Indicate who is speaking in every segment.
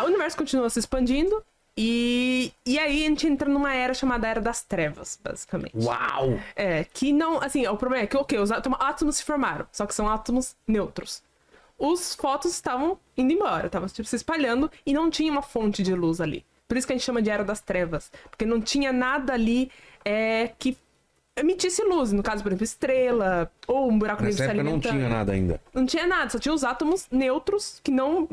Speaker 1: O universo continua se expandindo. E aí a gente entra numa era chamada Era das Trevas, basicamente.
Speaker 2: Uau!
Speaker 1: Que não... Assim, o problema é que, os átomos se formaram, só que são átomos neutros. Os fótons estavam indo embora, estavam tipo, se espalhando e não tinha uma fonte de luz ali. Por isso que a gente chama de Era das Trevas. Porque não tinha nada ali que emitisse luz. No caso, por exemplo, estrela ou um buraco negro se alimentando.
Speaker 2: Nessa época não tinha nada ainda.
Speaker 1: Não tinha nada, só tinha os átomos neutros que não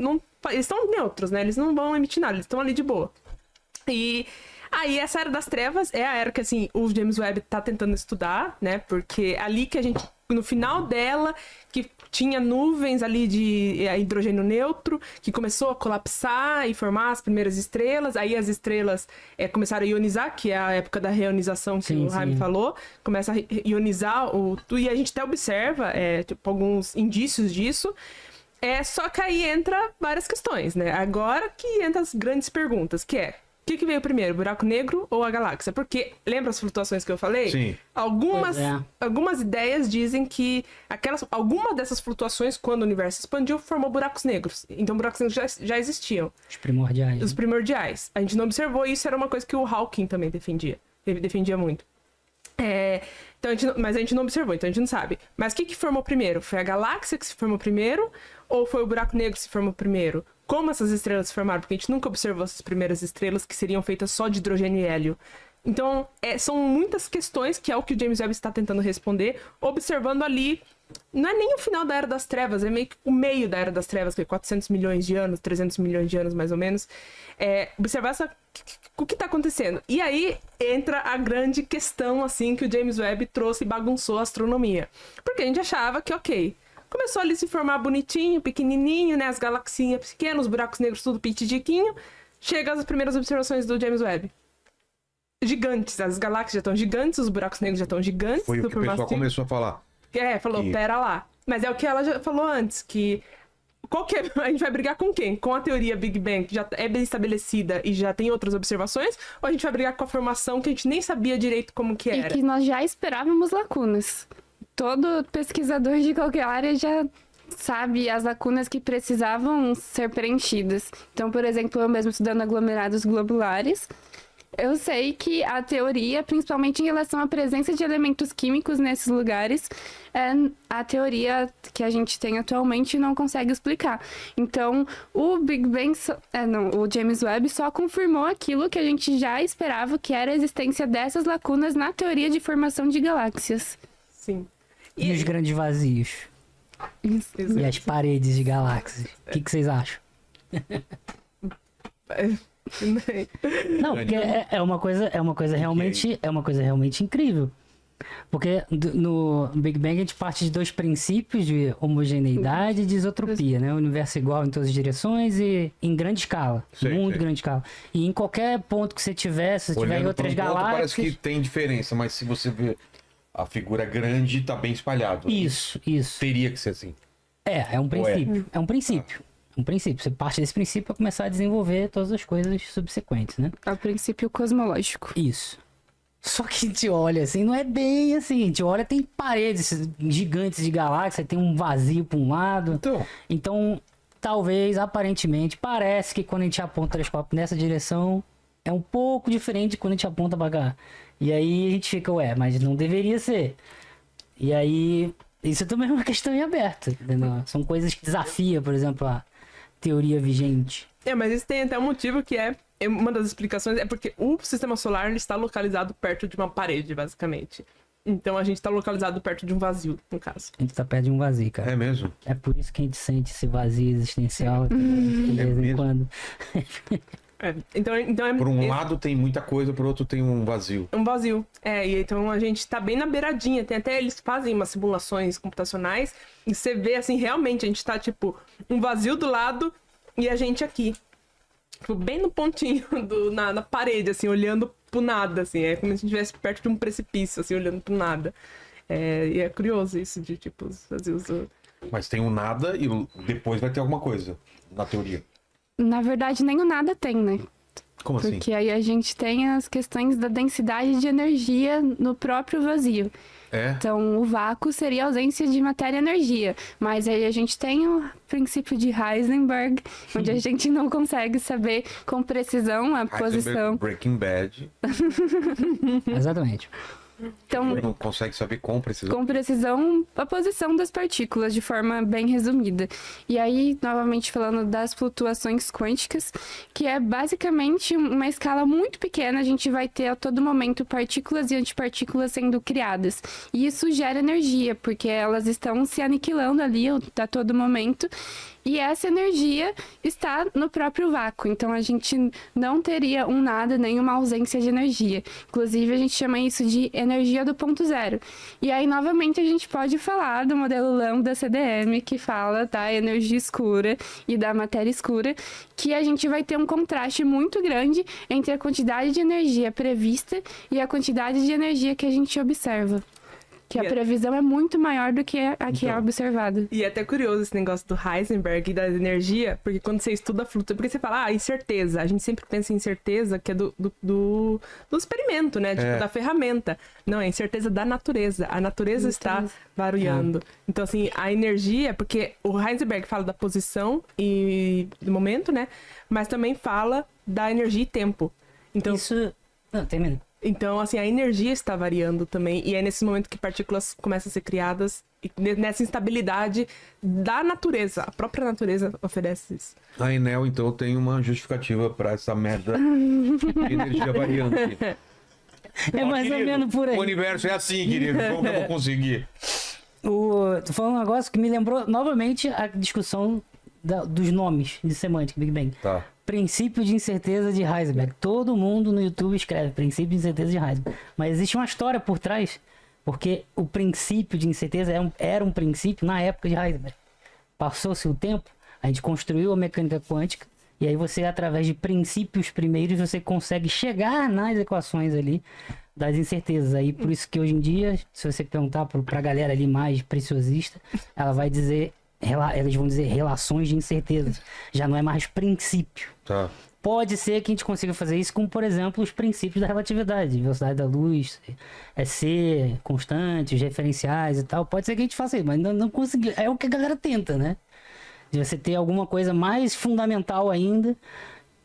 Speaker 1: eles são neutros, né? Eles não vão emitir nada, eles estão ali de boa. E aí essa Era das Trevas é a era que, assim, o James Webb tá tentando estudar, né? Porque ali que a gente, no final dela, que tinha nuvens ali de hidrogênio neutro, que começou a colapsar e formar as primeiras estrelas. Aí as estrelas começaram a ionizar, que é a época da reionização que o Jaime falou. Começa a ionizar e a gente até observa tipo, alguns indícios disso. Só que aí entra várias questões, né? Agora que entra as grandes perguntas, que é... O que veio primeiro, buraco negro ou a galáxia? Porque, lembra as flutuações que eu falei?
Speaker 2: Sim.
Speaker 1: Algumas ideias dizem que alguma dessas flutuações, quando o universo expandiu, formou buracos negros. Então, buracos negros já existiam.
Speaker 3: Os primordiais.
Speaker 1: Os primordiais. A gente não observou isso, era uma coisa que o Hawking também defendia. Ele defendia muito. Mas a gente não observou, então a gente não sabe. Mas o que formou primeiro? Foi a galáxia que se formou primeiro? Ou foi o buraco negro que se formou primeiro? Como essas estrelas se formaram? Porque a gente nunca observou essas primeiras estrelas que seriam feitas só de hidrogênio e hélio. Então, são muitas questões que é o que o James Webb está tentando responder, observando ali... Não é nem o final da Era das Trevas, é meio que o meio da Era das Trevas, que é 400 milhões de anos, 300 milhões de anos, mais ou menos. Observar o que está acontecendo. E aí entra a grande questão, assim, que o James Webb trouxe e bagunçou a astronomia. Porque a gente achava que, ok... Começou ali a se formar bonitinho, pequenininho, né? As galaxinhas pequenas, os buracos negros tudo pitidiquinho. Chega as primeiras observações do James Webb. Gigantes, as galáxias já estão gigantes, os buracos negros já estão gigantes.
Speaker 2: Foi o que o pessoal começou a falar.
Speaker 1: Falou, pera lá. Mas é o que ela já falou antes, que... A gente vai brigar com quem? Com a teoria Big Bang, que já é bem estabelecida e já tem outras observações? Ou a gente vai brigar com a formação que a gente nem sabia direito como que era?
Speaker 4: E que nós já esperávamos lacunas. Todo pesquisador de qualquer área já sabe as lacunas que precisavam ser preenchidas. Então, por exemplo, eu mesmo estudando aglomerados globulares, eu sei que a teoria, principalmente em relação à presença de elementos químicos nesses lugares, a teoria que a gente tem atualmente não consegue explicar. Então, o Big Bang, o James Webb só confirmou aquilo que a gente já esperava, que era a existência dessas lacunas na teoria de formação de galáxias.
Speaker 1: Sim.
Speaker 3: E os grandes vazios?
Speaker 4: Isso.
Speaker 3: E as paredes de galáxias? O que vocês acham? Não, porque é uma coisa realmente incrível. Porque no Big Bang a gente parte de dois princípios de homogeneidade e de isotropia, né? O universo é igual em todas as direções e em grande escala. Grande escala. E em qualquer ponto que você tiver, se você tiver em outras galáxias...
Speaker 2: Parece que tem diferença, mas se você ver a figura grande, tá bem espalhado.
Speaker 3: Isso.
Speaker 2: Teria que ser assim.
Speaker 3: É um princípio. É um princípio. Um princípio. Você parte desse princípio para começar a desenvolver todas as coisas subsequentes, né?
Speaker 4: É o princípio cosmológico.
Speaker 3: Isso. Só que a gente olha assim, não é bem assim. A gente olha, tem paredes gigantes de galáxia, tem um vazio para um lado. Então, talvez, aparentemente, parece que quando a gente aponta o telescópio nessa direção, é um pouco diferente de quando a gente aponta para cá. E aí a gente fica, mas não deveria ser. E aí, isso também é uma questão em aberto, entendeu? São coisas que desafiam, por exemplo, a teoria vigente.
Speaker 1: Mas isso tem até um motivo que uma das explicações é porque o sistema solar ele está localizado perto de uma parede, basicamente. Então a gente está localizado perto de um vazio, no caso.
Speaker 3: A gente está perto de um vazio, cara.
Speaker 2: É mesmo?
Speaker 3: É por isso que a gente sente esse vazio existencial de vez em quando.
Speaker 1: Então
Speaker 2: por um lado tem muita coisa, por outro tem um vazio.
Speaker 1: Um vazio. E então a gente tá bem na beiradinha. Tem até, eles fazem umas simulações computacionais e você vê, assim, realmente a gente tá, tipo, um vazio do lado e a gente aqui. Tipo, bem no pontinho, na parede, assim, olhando pro nada, assim. É como se a gente estivesse perto de um precipício, assim, olhando pro nada. E é curioso isso de, tipo, os vazios...
Speaker 2: Mas tem um nada e depois vai ter alguma coisa, na teoria.
Speaker 4: Na verdade, nem o nada tem, né?
Speaker 2: Como assim?
Speaker 4: Porque aí a gente tem as questões da densidade de energia no próprio vazio. Então, o vácuo seria a ausência de matéria e energia. Mas aí a gente tem o princípio de Heisenberg, onde a gente não consegue saber com precisão a posição.
Speaker 2: Breaking Bad.
Speaker 3: Exatamente.
Speaker 4: Então,
Speaker 2: Não consegue saber com precisão.
Speaker 4: com precisão a posição das partículas, de forma bem resumida. E aí, novamente falando das flutuações quânticas, que é basicamente uma escala muito pequena, a gente vai ter a todo momento partículas e antipartículas sendo criadas. E isso gera energia, porque elas estão se aniquilando ali a todo momento. E essa energia está no próprio vácuo. Então, a gente não teria um nada, nem uma ausência de energia. Inclusive, a gente chama isso de energia do ponto zero. E aí, novamente, a gente pode falar do modelo Lambda CDM, que fala da energia escura e da matéria escura, que a gente vai ter um contraste muito grande entre a quantidade de energia prevista e a quantidade de energia que a gente observa. Que a previsão é muito maior do que a que é observada.
Speaker 1: E é até curioso esse negócio do Heisenberg e da energia, porque quando você estuda a flutuação, porque você fala, incerteza, a gente sempre pensa em incerteza que é do experimento, né? Tipo, da ferramenta. Não, é incerteza da natureza. A natureza está variando. Então, assim, a energia, porque o Heisenberg fala da posição e do momento, né? Mas também fala da energia e tempo. Então,
Speaker 3: Isso... Não, termina.
Speaker 1: Então, assim, a energia está variando também. E é nesse momento que partículas começam a ser criadas. E nessa instabilidade da natureza. A própria natureza oferece isso.
Speaker 2: A Enel, então, tem uma justificativa pra essa merda de energia variante.
Speaker 3: É mais ou menos por aí.
Speaker 2: O universo é assim, querido. Como que eu vou conseguir?
Speaker 3: Tu falou um negócio que me lembrou novamente a discussão dos nomes de semântica, Big Bang.
Speaker 2: Tá.
Speaker 3: Princípio de incerteza de Heisenberg. Todo mundo no YouTube escreve princípio de incerteza de Heisenberg. Mas existe uma história por trás, porque o princípio de incerteza era um princípio na época de Heisenberg. Passou-se o tempo, a gente construiu a mecânica quântica, e aí você, através de princípios primeiros, você consegue chegar nas equações ali das incertezas. Aí por isso que hoje em dia, se você perguntar pra galera ali mais preciosista, ela vai dizer... Eles vão dizer relações de incerteza. Já não é mais princípio.
Speaker 2: Tá.
Speaker 3: Pode ser que a gente consiga fazer isso com, por exemplo, os princípios da relatividade. Velocidade da luz, C, constantes, referenciais e tal. Pode ser que a gente faça isso, mas não conseguiu. É o que a galera tenta, né? De você ter alguma coisa mais fundamental ainda,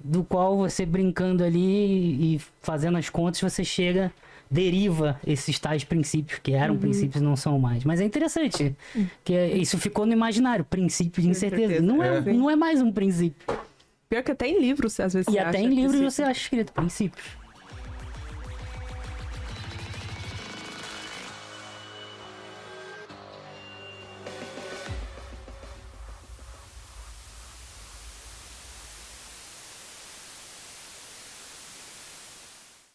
Speaker 3: do qual você brincando ali e fazendo as contas, você deriva esses tais princípios, que eram princípios e não são mais. Mas é interessante, que isso ficou no imaginário, princípio de incerteza. Não é mais um princípio.
Speaker 1: Pior que até em livros, às vezes,
Speaker 3: E
Speaker 1: você
Speaker 3: até
Speaker 1: acha
Speaker 3: em livros
Speaker 1: princípio.
Speaker 3: você acha escrito princípios.